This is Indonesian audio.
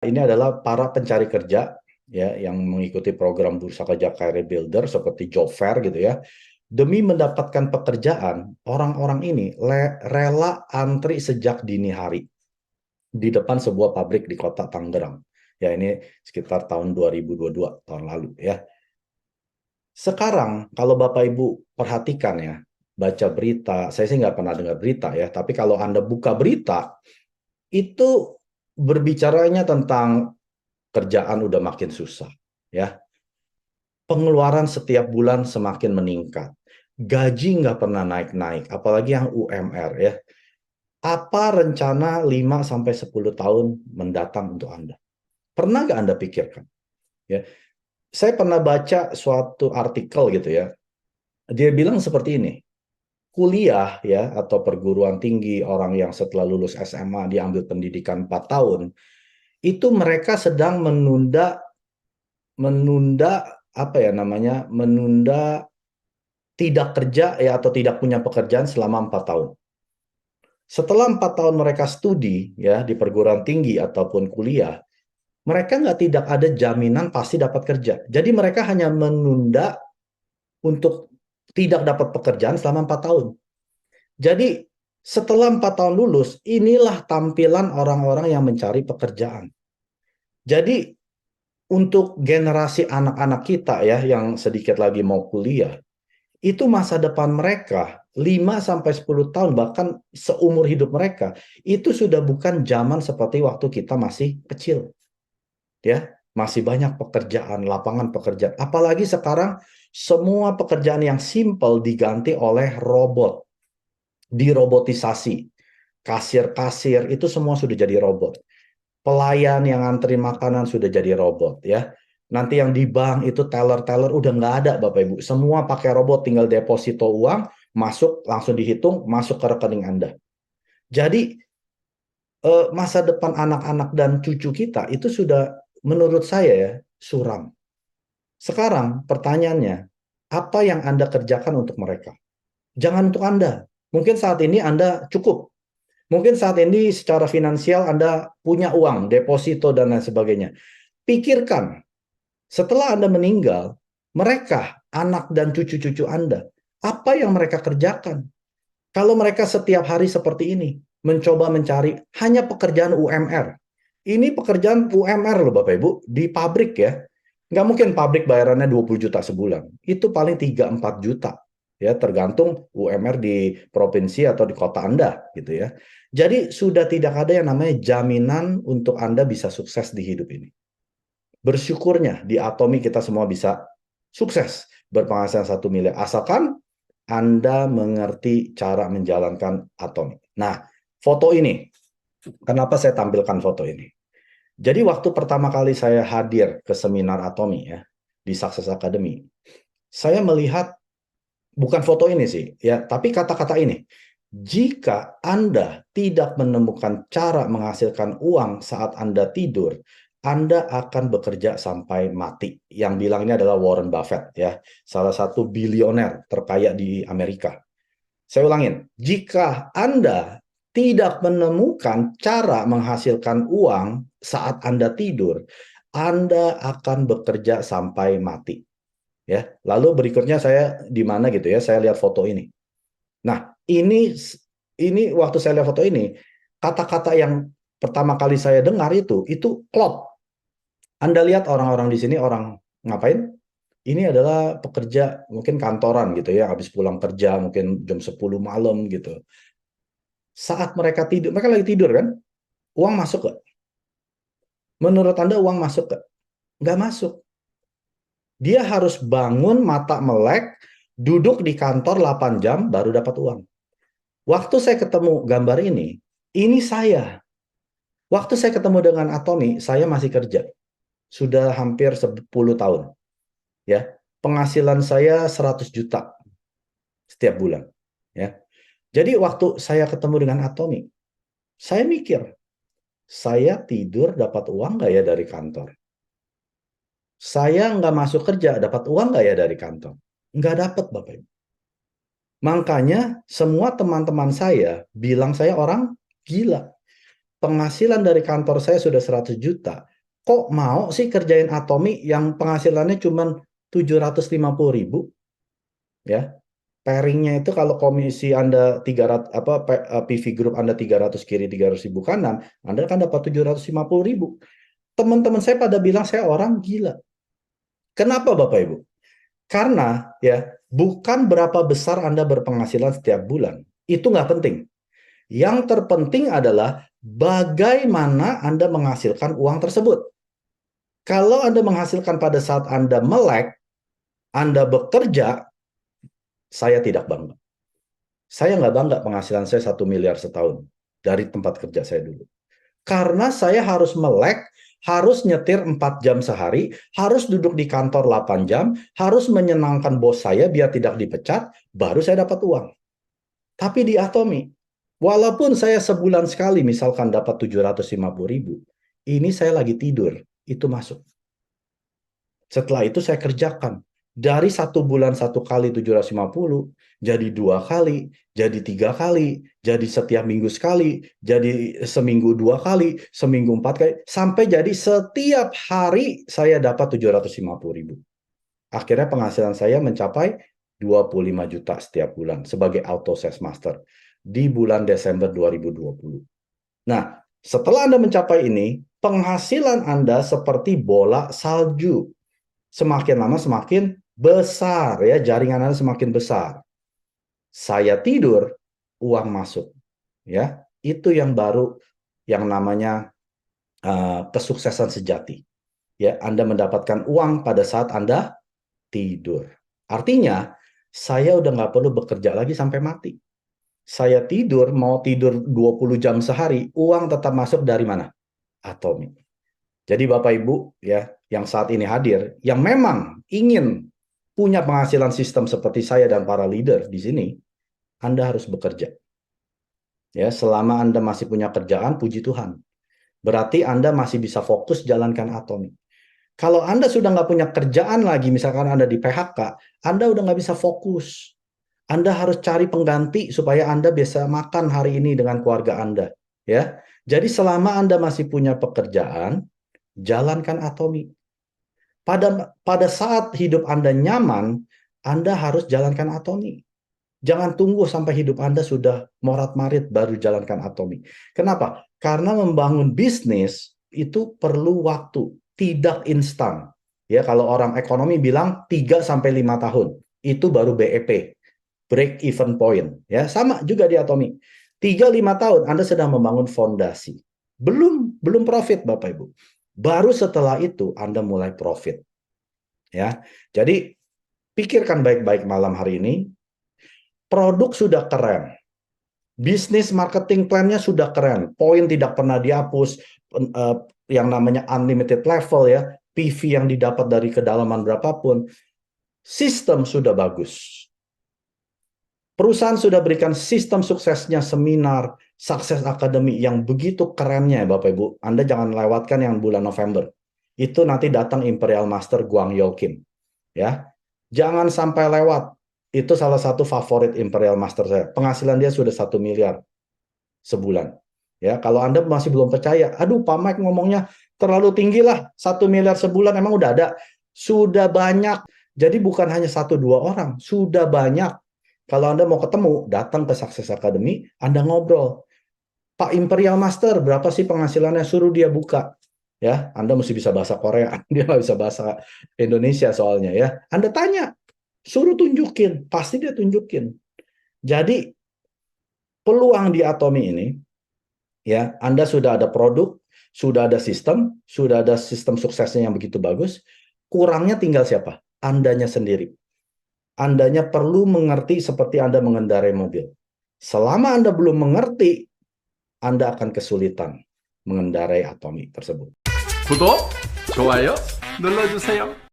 Ini adalah para pencari kerja ya yang mengikuti program Bursa Kerja Career Builder seperti Job Fair gitu ya. Demi mendapatkan pekerjaan, orang-orang ini rela antri sejak dini hari di depan sebuah pabrik di kota Tangerang. Ya ini sekitar tahun 2022, tahun lalu ya. Sekarang kalau Bapak Ibu perhatikan ya, baca berita, saya sih nggak pernah dengar berita ya, tapi kalau Anda buka berita, itu berbicaranya tentang kerjaan udah makin susah, ya. Pengeluaran setiap bulan semakin meningkat. Gaji nggak pernah naik-naik, apalagi yang UMR ya. Apa rencana 5 sampai 10 tahun mendatang untuk Anda? Pernah nggak Anda pikirkan? Ya, saya pernah baca suatu artikel gitu ya. Dia bilang seperti ini, kuliah ya atau perguruan tinggi orang yang setelah lulus SMA diambil pendidikan 4 tahun, itu mereka sedang menunda menunda apa ya namanya menunda tidak kerja ya atau tidak punya pekerjaan selama 4 tahun. Setelah 4 tahun mereka studi ya di perguruan tinggi ataupun kuliah, mereka nggak tidak ada jaminan pasti dapat kerja. Jadi mereka hanya menunda untuk tidak dapat pekerjaan selama 4 tahun. Jadi setelah 4 tahun lulus, inilah tampilan orang-orang yang mencari pekerjaan. Jadi untuk generasi anak-anak kita ya yang sedikit lagi mau kuliah, itu masa depan mereka 5 sampai 10 tahun bahkan seumur hidup mereka itu sudah bukan zaman seperti waktu kita masih kecil ya, masih banyak pekerjaan, lapangan pekerjaan, apalagi sekarang semua pekerjaan yang simple diganti oleh robot, dirobotisasi. Kasir-kasir itu semua sudah jadi robot, pelayan yang antri makanan sudah jadi robot ya. Nanti yang di bank itu teller-teller udah nggak ada Bapak Ibu. Semua pakai robot, tinggal deposito uang, masuk, langsung dihitung, masuk ke rekening Anda. Jadi masa depan anak-anak dan cucu kita itu sudah menurut saya ya suram. Sekarang pertanyaannya, apa yang Anda kerjakan untuk mereka? Jangan untuk Anda. Mungkin saat ini Anda cukup. Mungkin saat ini secara finansial Anda punya uang, deposito dan lain sebagainya. Pikirkan, setelah Anda meninggal, mereka, anak dan cucu-cucu Anda, apa yang mereka kerjakan? Kalau mereka setiap hari seperti ini, mencoba mencari hanya pekerjaan UMR. Ini pekerjaan UMR loh Bapak Ibu, di pabrik ya. Nggak mungkin pabrik bayarannya 20 juta sebulan. Itu paling 3-4 juta. Ya, tergantung UMR di provinsi atau di kota Anda gitu ya. Jadi sudah tidak ada yang namanya jaminan untuk Anda bisa sukses di hidup ini. Bersyukurnya di Atomi kita semua bisa sukses berpenghasilan 1 miliar asalkan Anda mengerti cara menjalankan Atomi. Nah, foto ini, kenapa saya tampilkan foto ini? Jadi waktu pertama kali saya hadir ke seminar Atomi ya di Success Academy, saya melihat bukan foto ini sih ya, tapi kata-kata ini. Jika Anda tidak menemukan cara menghasilkan uang saat Anda tidur, Anda akan bekerja sampai mati. Yang bilang ini adalah Warren Buffett ya, salah satu bilioner terkaya di Amerika. Saya ulangin, jika Anda tidak menemukan cara menghasilkan uang saat Anda tidur, Anda akan bekerja sampai mati. Ya, lalu berikutnya saya di mana gitu ya, saya lihat foto ini. Nah, ini waktu saya lihat foto ini, kata-kata yang pertama kali saya dengar itu klop. Anda lihat orang-orang di sini orang ngapain? Ini adalah pekerja mungkin kantoran gitu ya, habis pulang kerja mungkin jam 10 malam gitu. Saat mereka tidur, mereka lagi tidur kan? Uang masuk gak? Menurut Anda uang masuk gak? Nggak masuk. Dia harus bangun mata melek, duduk di kantor 8 jam baru dapat uang. Waktu saya ketemu gambar ini saya. Waktu saya ketemu dengan Atomi, saya masih kerja. Sudah hampir 10 tahun. Ya, penghasilan saya 100 juta setiap bulan. Ya. Jadi waktu saya ketemu dengan Atomi, saya mikir, saya tidur dapat uang nggak ya dari kantor? Saya nggak masuk kerja, dapat uang nggak ya dari kantor? Nggak dapat, Bapak Ibu. Makanya semua teman-teman saya bilang saya orang gila. Penghasilan dari kantor saya sudah 100 juta. kok mau sih kerjain Atomi yang penghasilannya cuma 750.000 ya. Pairingnya itu kalau komisi Anda 300 PV Group Anda 300 kiri 300.000 kanan, Anda kan dapat 750.000. Teman-teman saya pada bilang saya orang gila. Kenapa Bapak Ibu? Karena ya bukan berapa besar Anda berpenghasilan setiap bulan. Itu nggak penting. Yang terpenting adalah bagaimana Anda menghasilkan uang tersebut. Kalau Anda menghasilkan pada saat Anda melek, Anda bekerja, saya tidak bangga. Saya nggak bangga penghasilan saya 1 miliar setahun dari tempat kerja saya dulu. Karena saya harus melek, harus nyetir 4 jam sehari, harus duduk di kantor 8 jam, harus menyenangkan bos saya biar tidak dipecat, baru saya dapat uang. Tapi di Atomi, walaupun saya sebulan sekali misalkan dapat 750.000, ini saya lagi tidur, itu masuk. Setelah itu saya kerjakan. Dari 1 bulan 1 kali 750, jadi 2 kali, jadi 3 kali, jadi setiap minggu sekali, jadi seminggu 2 kali, seminggu 4 kali, sampai jadi setiap hari saya dapat 750.000. Akhirnya penghasilan saya mencapai 25 juta setiap bulan sebagai auto sales master di bulan Desember 2020. Nah, setelah Anda mencapai ini, penghasilan Anda seperti bola salju. Semakin lama semakin besar ya, jaringan Anda semakin besar. Saya tidur, uang masuk. Ya, itu yang baru yang namanya kesuksesan sejati. Ya, Anda mendapatkan uang pada saat Anda tidur. Artinya, saya udah nggak perlu bekerja lagi sampai mati. Saya tidur, mau tidur 20 jam sehari, uang tetap masuk dari mana? Atomi. Jadi Bapak Ibu ya yang saat ini hadir, yang memang ingin punya penghasilan sistem seperti saya dan para leader di sini, Anda harus bekerja. Ya, selama Anda masih punya kerjaan, puji Tuhan. Berarti Anda masih bisa fokus jalankan Atomi. Kalau Anda sudah nggak punya kerjaan lagi, misalkan Anda di PHK, Anda udah nggak bisa fokus. Anda harus cari pengganti supaya Anda bisa makan hari ini dengan keluarga Anda. Ya, jadi selama Anda masih punya pekerjaan, jalankan Atomi. Pada saat hidup Anda nyaman, Anda harus jalankan Atomi. Jangan tunggu sampai hidup Anda sudah morat-marit baru jalankan Atomi. Kenapa? Karena membangun bisnis itu perlu waktu, tidak instan. Ya, kalau orang ekonomi bilang 3 sampai 5 tahun, itu baru BEP, break even point. Ya, sama juga di Atomi. 3-5 tahun Anda sedang membangun fondasi. Belum profit Bapak Ibu. Baru setelah itu Anda mulai profit. Ya. Jadi pikirkan baik-baik malam hari ini. Produk sudah keren. Bisnis marketing plan-nya sudah keren. Poin tidak pernah dihapus, yang namanya unlimited level ya, PV yang didapat dari kedalaman berapapun. Sistem sudah bagus. Perusahaan sudah berikan sistem suksesnya, seminar, Success Academy yang begitu kerennya Bapak Ibu. Anda jangan lewatkan yang bulan November. Itu nanti datang Imperial Master Guang Yo Kim. Ya. Jangan sampai lewat. Itu salah satu favorit Imperial Master saya. Penghasilan dia sudah 1 miliar sebulan. Ya, kalau Anda masih belum percaya, aduh Pak Mike ngomongnya terlalu tinggi lah, 1 miliar sebulan emang udah ada. Sudah banyak. Jadi bukan hanya 1-2 orang, sudah banyak. Kalau Anda mau ketemu, datang ke Success Academy, Anda ngobrol. Pak Imperial Master, berapa sih penghasilannya? Suruh dia buka. Ya, Anda mesti bisa bahasa Korea, dia nggak bisa bahasa Indonesia soalnya ya. Anda tanya, suruh tunjukin, pasti dia tunjukin. Jadi peluang di Atomi ini, ya, Anda sudah ada produk, sudah ada sistem suksesnya yang begitu bagus. Kurangnya tinggal siapa? Andanya sendiri. Andanya perlu mengerti seperti Anda mengendarai mobil. Selama Anda belum mengerti, Anda akan kesulitan mengendarai Atomi tersebut. 구독, 좋아요 눌러주세요.